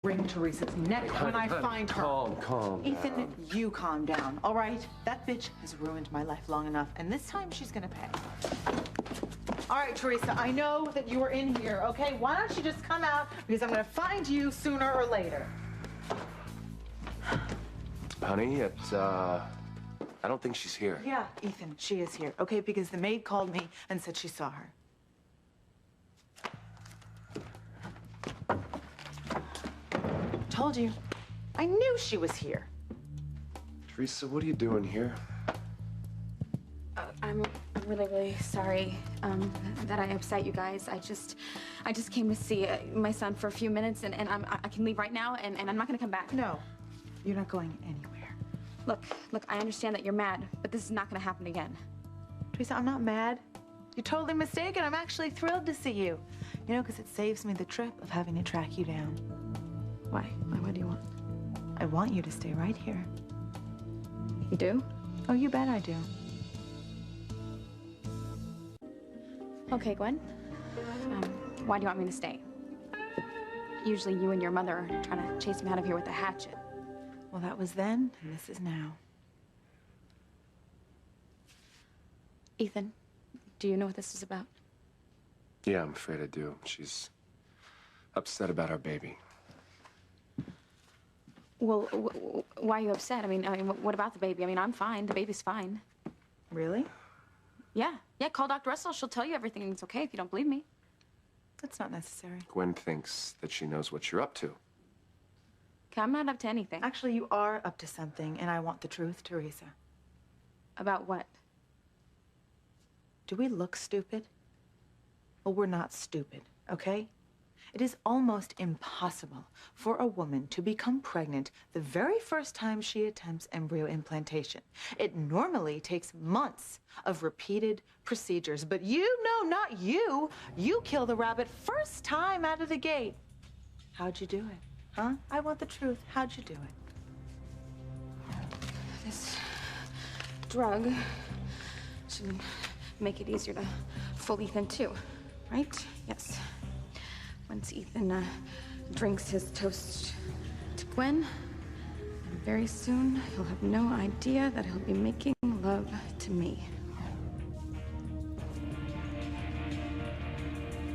wring Teresa's neck when I find her. Calm Ethan, down. you calm down, all right? That bitch has ruined my life long enough, and this time she's gonna pay. All right, Teresa, I know that you are in here, okay? Why don't you just come out, because I'm gonna find you sooner or later. Honey, I don't think she's here. Yeah, Ethan, she is here, okay? Because the maid called me and said she saw her. Told you. I knew she was here. Teresa, what are you doing here? I'm really sorry that I upset you guys. I just came to see my son for a few minutes, and I can leave right now, and I'm not gonna come back. No, you're not going anywhere. Look, I understand that you're mad, but this is not gonna happen again. Teresa, I'm not mad. You're totally mistaken. I'm actually thrilled to see you. You know, because it saves me the trip of having to track you down. Why? What do you want? I want you to stay right here. You do? Oh, you bet I do. Okay, Gwen. Why do you want me to stay? Usually you and your mother are trying to chase me out of here with a hatchet. Well, that was then, and this is now. Ethan, do you know what this is about? Yeah, I'm afraid I do. She's upset about our baby. Well, why are you upset? I mean, what about the baby? I mean, I'm fine. The baby's fine. Really? Yeah, call Dr. Russell. She'll tell you everything, and it's okay if you don't believe me. That's not necessary. Gwen thinks that she knows what you're up to. Okay, I'm not up to anything. Actually, you are up to something, and I want the truth, Teresa. About what? Do we look stupid? Well, we're not stupid, okay? It is almost impossible for a woman to become pregnant the very first time she attempts embryo implantation. It normally takes months of repeated procedures, but you know, not you. You kill the rabbit first time out of the gate. How'd you do it, huh? I want the truth. How'd you do it? This drug should make it easier to fool Ethan too, right? Yes. Once Ethan drinks his toast to Gwen, very soon he'll have no idea that he'll be making love to me.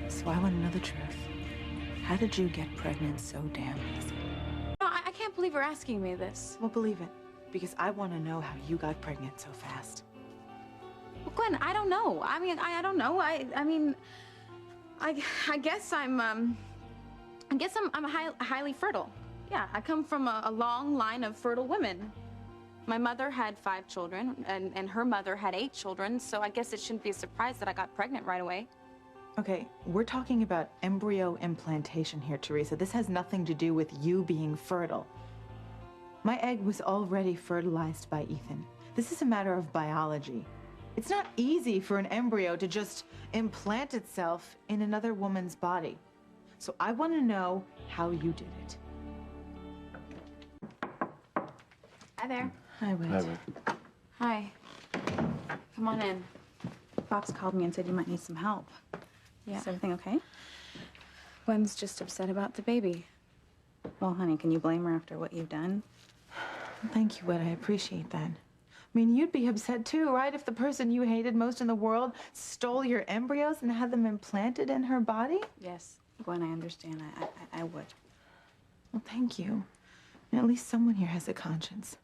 So I want to know the truth. How did you get pregnant so damn easy? No, I can't believe you're asking me this. Well, believe it, because I want to know how you got pregnant so fast. Well, Gwen, I don't know. I mean, I don't know. I guess I'm highly fertile. Yeah, I come from a long line of fertile women. My mother had 5 children, and her mother had 8 children, so I guess it shouldn't be a surprise that I got pregnant right away. Okay, we're talking about embryo implantation here, Teresa. This has nothing to do with you being fertile. My egg was already fertilized by Ethan. This is a matter of biology. It's not easy for an embryo to just implant itself in another woman's body. So I want to know how you did it. Hi there. Hi, Whit. Hi, Gwen. Hi. Come on in. Fox called me and said you might need some help. Yeah. Is everything okay? Gwen's just upset about the baby. Well, honey, can you blame her after what you've done? Thank you, Whit. I appreciate that. I mean, you'd be upset too, right? If the person you hated most in the world stole your embryos and had them implanted in her body? Yes, Gwen, I understand. I would. Well, thank you. And at least someone here has a conscience.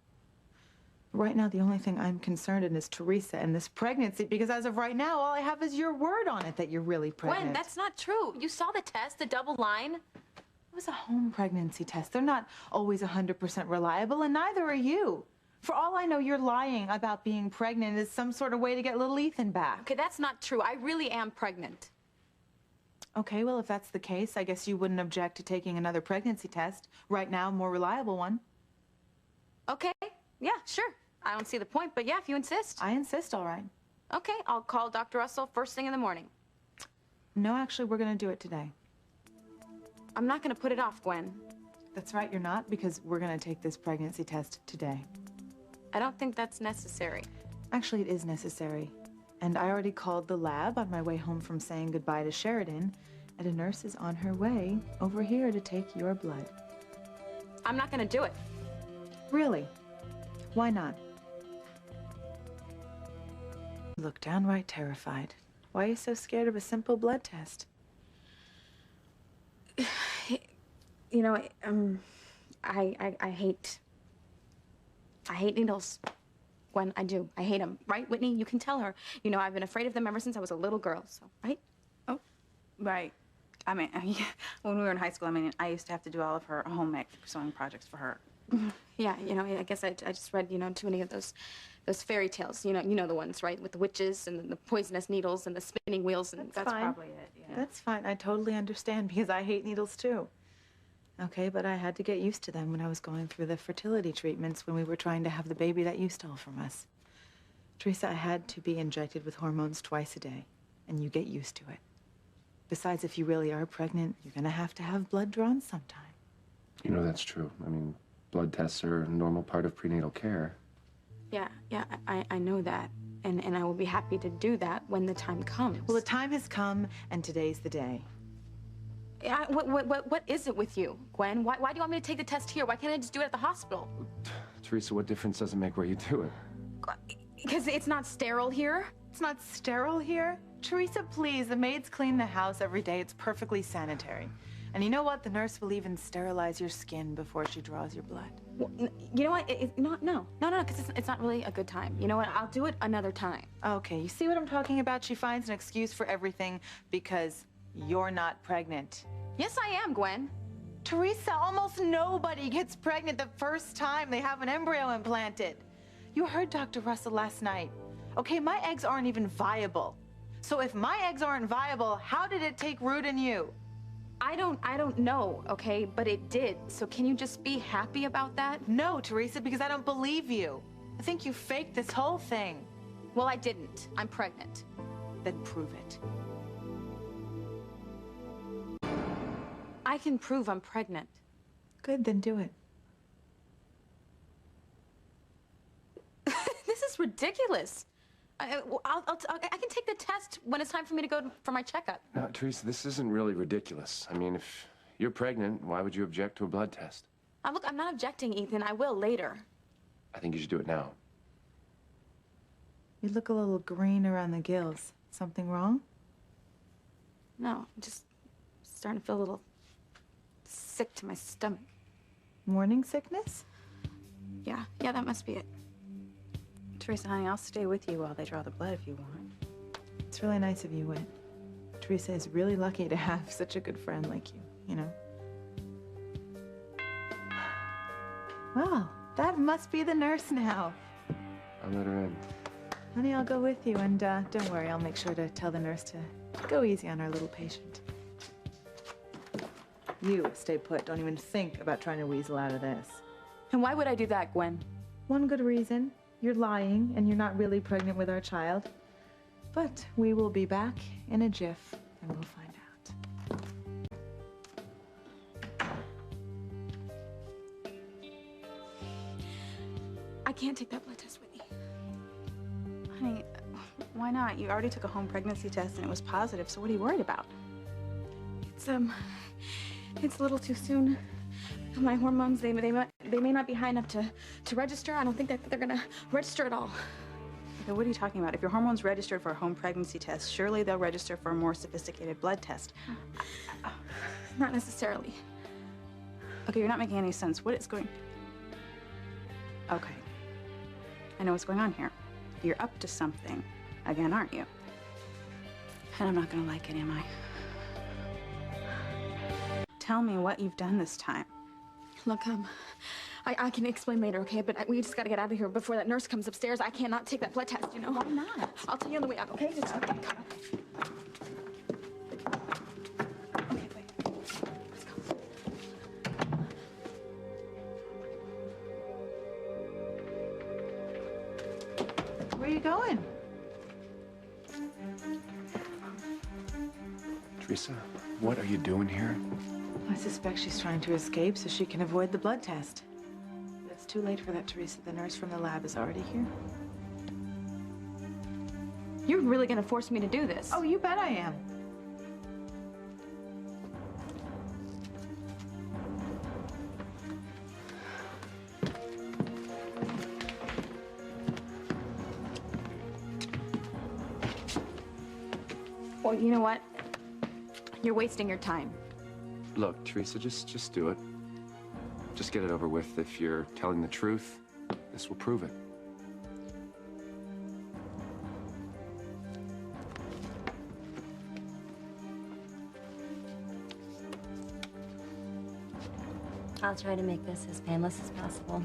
Right now, the only thing I'm concerned in is Teresa and this pregnancy, because as of right now, all I have is your word on it that you're really pregnant. Gwen, that's not true. You saw the test, the double line. It was a home pregnancy test. They're not always 100% reliable, and neither are you. For all I know, you're lying about being pregnant as some sort of way to get little Ethan back. Okay, that's not true. I really am pregnant. Okay, well, if that's the case, I guess you wouldn't object to taking another pregnancy test. Right now, a more reliable one. Okay, yeah, sure. I don't see the point, but yeah, if you insist. I insist, all right. Okay, I'll call Dr. Russell first thing in the morning. No, actually, we're going to do it today. I'm not going to put it off, Gwen. That's right, you're not, because we're going to take this pregnancy test today. I don't think that's necessary. Actually, it is necessary. And I already called the lab on my way home from saying goodbye to Sheridan, and a nurse is on her way over here to take your blood. I'm not gonna do it. Really? Why not? You look downright terrified. Why are you so scared of a simple blood test? You know, I hate needles. Gwen, I do. I hate them. Right, Whitney? You can tell her. You know, I've been afraid of them ever since I was a little girl, so, right? Oh, right. I mean, when we were in high school, I mean, I used to have to do all of her home ec sewing projects for her. Yeah, you know, I guess I just read, you know, too many of those fairy tales. You know the ones, right? With the witches and the poisonous needles and the spinning wheels, and That's fine. Probably it, yeah. That's fine. I totally understand because I hate needles too. Okay, but I had to get used to them when I was going through the fertility treatments when we were trying to have the baby that you stole from us. Teresa, I had to be injected with hormones twice a day, and you get used to it. Besides, if you really are pregnant, you're gonna have to have blood drawn sometime. You know, that's true. I mean, blood tests are a normal part of prenatal care. Yeah, I know that. And I will be happy to do that when the time comes. Well, the time has come, and today's the day. What is it with you, Gwen? Why do you want me to take the test here? Why can't I just do it at the hospital? Teresa, what difference does it make where you do it? Because it's not sterile here. It's not sterile here? Teresa, please, the maids clean the house every day. It's perfectly sanitary. And you know what? The nurse will even sterilize your skin before she draws your blood. Well, you know what? No, because it's not really a good time. You know what? I'll do it another time. Okay, you see what I'm talking about? She finds an excuse for everything because you're not pregnant. Yes, I am, Gwen. Teresa, almost nobody gets pregnant the first time they have an embryo implanted. You heard Dr. Russell last night. Okay, my eggs aren't even viable. So if my eggs aren't viable, how did it take root in you? I don't know, okay? But it did. So can you just be happy about that? No, Teresa, because I don't believe you. I think you faked this whole thing. Well, I didn't. I'm pregnant. Then prove it. I can prove I'm pregnant. Good, then do it. This is ridiculous. I can take the test when it's time for me to go for my checkup. No, Teresa, this isn't really ridiculous. I mean, if you're pregnant, why would you object to a blood test? Look, I'm not objecting, Ethan. I will later. I think you should do it now. You look a little green around the gills. Something wrong? No, I'm just starting to feel a little sick to my stomach. Morning sickness? Yeah, that must be it. Teresa, honey, I'll stay with you while they draw the blood if you want. It's really nice of you, Whit. Teresa is really lucky to have such a good friend like you know? Well, that must be the nurse now. I'll let her in. Honey, I'll go with you, and don't worry, I'll make sure to tell the nurse to go easy on our little patient. You stay put. Don't even think about trying to weasel out of this. And why would I do that, Gwen? One good reason. You're lying, and you're not really pregnant with our child. But we will be back in a jiff, and we'll find out. I can't take that blood test, Whitney. Honey, why not? You already took a home pregnancy test and it was positive, so what are you worried about? It's a little too soon. My hormones, they may not be high enough to register. I don't think that they're gonna register at all. Okay, what are you talking about? If your hormones registered for a home pregnancy test, surely they'll register for a more sophisticated blood test. Not necessarily. Okay, you're not making any sense. What is going... Okay. I know what's going on here. You're up to something. Again, aren't you? And I'm not gonna like it, am I? Tell me what you've done this time. Look, I can explain later, okay? But we just gotta get out of here before that nurse comes upstairs. I cannot take that blood test, you know? Why not? I'll tell you on the way out, okay? Just okay. Okay, wait. Let's go. Where are you going? Teresa, what are you doing here? I suspect she's trying to escape so she can avoid the blood test. But it's too late for that, Teresa. The nurse from the lab is already here. You're really gonna force me to do this? Oh, you bet I am. Well, you know what? You're wasting your time. Look, Teresa, just do it. Just get it over with. If you're telling the truth, this will prove it. I'll try to make this as painless as possible.